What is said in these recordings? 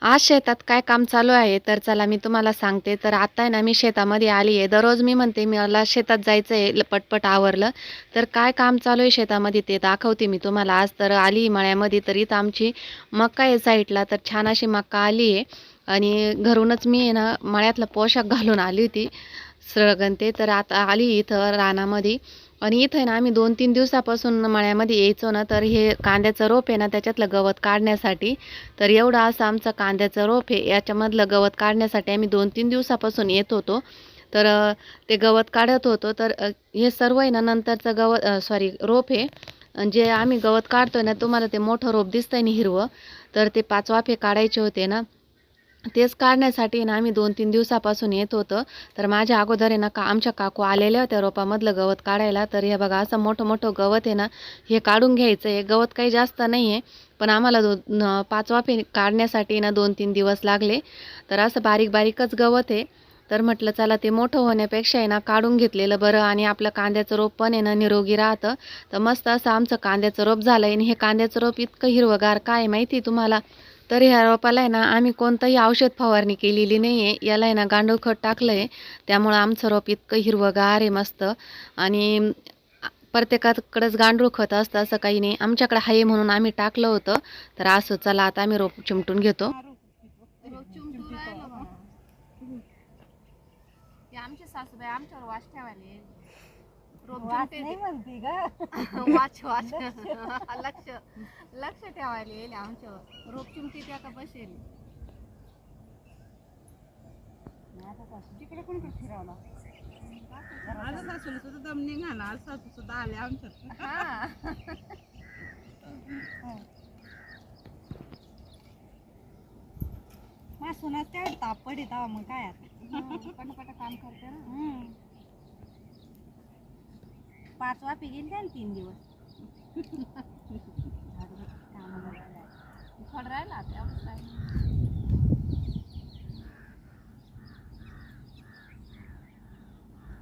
आज शेतात काय काम चालू आहे तर चला मी तुम्हाला सांगते. तर आता आहे ना मी शेतामध्ये आली आहे. दररोज मी म्हणते मला शेतात जायचं आहे, पटपट आवरलं. तर काय काम चालू आहे शेतामध्ये ते दाखवते मी तुम्हाला. आज तर आली मळ्यामध्ये, तर इथं आमची मका आहे साईडला, तर छान अशी मका आली आहे. आणि घरूनच मी आहे ना मळ्यातला पोशाख घालून आली होती सळगणते. तर आता आली इथं रानामध्ये. आणि इथं आहे ना आम्ही 2-3 दिवसापासून मळ्यामध्ये यायचो ना, तर हे कांद्याचं रोप आहे ना त्याच्यातलं गवत काढण्यासाठी. तर एवढं असं आमचं कांद्याचं रोप आहे, याच्यामधलं गवत काढण्यासाठी आम्ही 2-3 दिवसापासून येत होतो. तर ते गवत काढत होतो. तर हे सर्व आहे ना नंतरचं गवत, सॉरी, रोप आहे. जे आम्ही गवत काढतोय ना, तुम्हाला ते मोठं रोप दिसतंय ना हिरवं, तर ते 5 वाफे काढायचे होते ना, तेच काढण्यासाठी ना आम्ही 2-3 दिवसापासून येत होतो. तर माझ्या अगोदर आहे ना आमच्या काकू आलेल्या होत्या रोपामधलं गवत काढायला. तर हे बघा असं मोठं मोठं गवत आहे ना, हे काढून घ्यायचं आहे. गवत काही जास्त नाही आहे, पण आम्हाला 5 वाफे काढण्यासाठी ना 2-3 दिवस लागले. तर असं बारीक बारीकच गवत आहे. तर म्हटलं चला ते मोठं होण्यापेक्षा आहे ना काढून घेतलेलं बरं, आणि आपलं कांद्याचं रोप पण आहे ना निरोगी राहतं. तर मस्त असं आमचं कांद्याचं रोप झालं आहे. आणि हे कांद्याचं रोप इतकं हिरवंगार काय आहे माहिती आहे तुम्हाला? तर ह्या रोपाला आहे ना आम्ही कोणतंही औषध फवारणी केलेली नाही आहे. याला आहे ना गांडूळ खत टाकलं आहे. त्यामुळं आमचं रोप इतकं हिरवंगार आहे मस्त. आणि प्रत्येकाकडेच गांडूळ खत असतं असं काही नाही. आमच्याकडे आहे म्हणून आम्ही टाकलं होतं. तर असं चला आता आम्ही रोप चिमटून घेतो. आमचे सासूबाई आमच्यावर वाच ठेवायला नाही म्हणते का? वाच वाच लक्ष लक्ष ठेवायला येईल आमच्यावर. रोप चिमटी त्या का बसेल तिकडे कोण फिरवला. आज सासूला सुद्धा दम निघाला, आज सासू सुद्धा आले आमच्यात. हा सुनाच त्या ताप पडित मग काय आता पटापटा काम करते ना. 5 वाफे गेली ना 3 दिवस. थोडं राहिला आता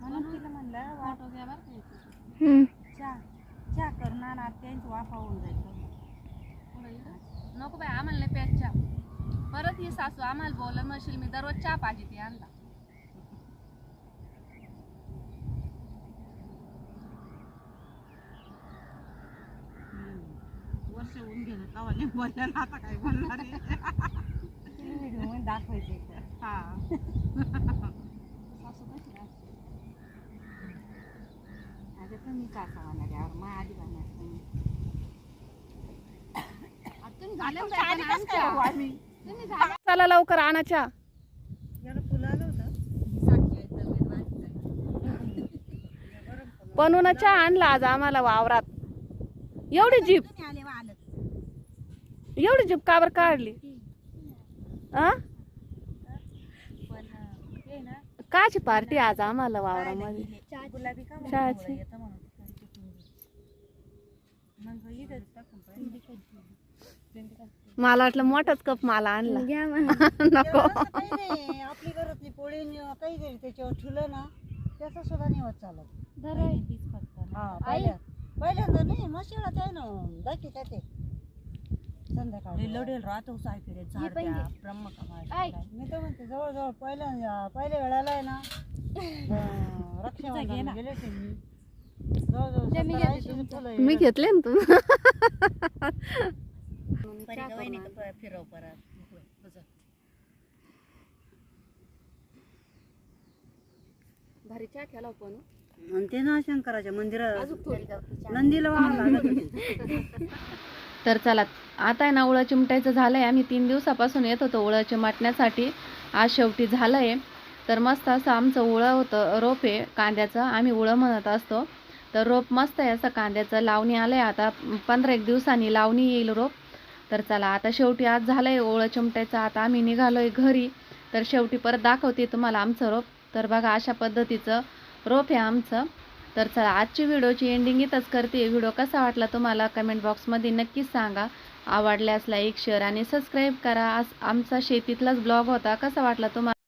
म्हणून तिला म्हणलं वाट वगैरे बरं चहा करणार त्यांची वाफा होऊन जाईल. नको बाई आम्हाला नाही प्यायचा चहा. परत ही सासू आम्हाला बोलत म्हणशील मी दररोज चहा पाहिजे ते आणला. वर्ष होऊन गेलं तवा नाही बोलल्याला, आता काय बोलणार आहे. दाखवायचे हा सासू कशी राहते. अगं तुम्ही का सांगणार यावर मा आधी बांधणार चला लवकर आणाच्या. बनवून चहा आणला आज आम्हाला वावरात. एवढी जीप का बरं काढली? काची पार्टी आज आम्हाला वावरामध्ये चहाची. मला वाटलं मोठाच कप मला आणला. नको आपली घरातली पोळी काही जरी त्याच्यावर ठेवलं ना त्याचा सुद्धा निवत चालत. पहिल्यांदा नाही मशिळाच आहे ना दाखी ते संध्याकाळी लढेल राहतो सायकडे झाड ब्रह्म कमाल. मी तर म्हणते जवळजवळ पहिल्या वेळेला आहे ना रक्षाबंधन गेले ते मी जवळजवळ मी घेतले ना तू. फिरव परत भारी चहा केला पण म्हणते ना शंकराच्या मंदिरात नंदीला वाहन. तर चला आता आहे ना उळं चिमटायचं झालंय. आम्ही 3 दिवसापासून येत होतो उळं चिमटण्यासाठी. आज शेवटी झालंय. तर मस्त असं आमचं उळं होतं, रोप आहे कांद्याचं, आम्ही उळं म्हणत असतो. तर रोप मस्त आहे असं कांद्याचं. लावणी आलंय आता 15-1 दिवसांनी लावणी येईल रोप. तर चला आता शेवटी आज झालंय उळं चिमटायचं. आता आम्ही निघालोय घरी. तर शेवटी परत दाखवते तुम्हाला आमचं रोप. तर बघा अशा पद्धतीचं रोप आहे आमचं. तर चला आजची व्हिडिओची एंडिंग इथंच करते. व्हिडिओ कसा वाटला तुम्हाला कमेंट बॉक्समध्ये नक्कीच सांगा. आवडल्यास लाईक, शेअर आणि सबस्क्राईब करा. आज आमचा शेतीतलाच ब्लॉग होता. कसा वाटला तुम्हाला?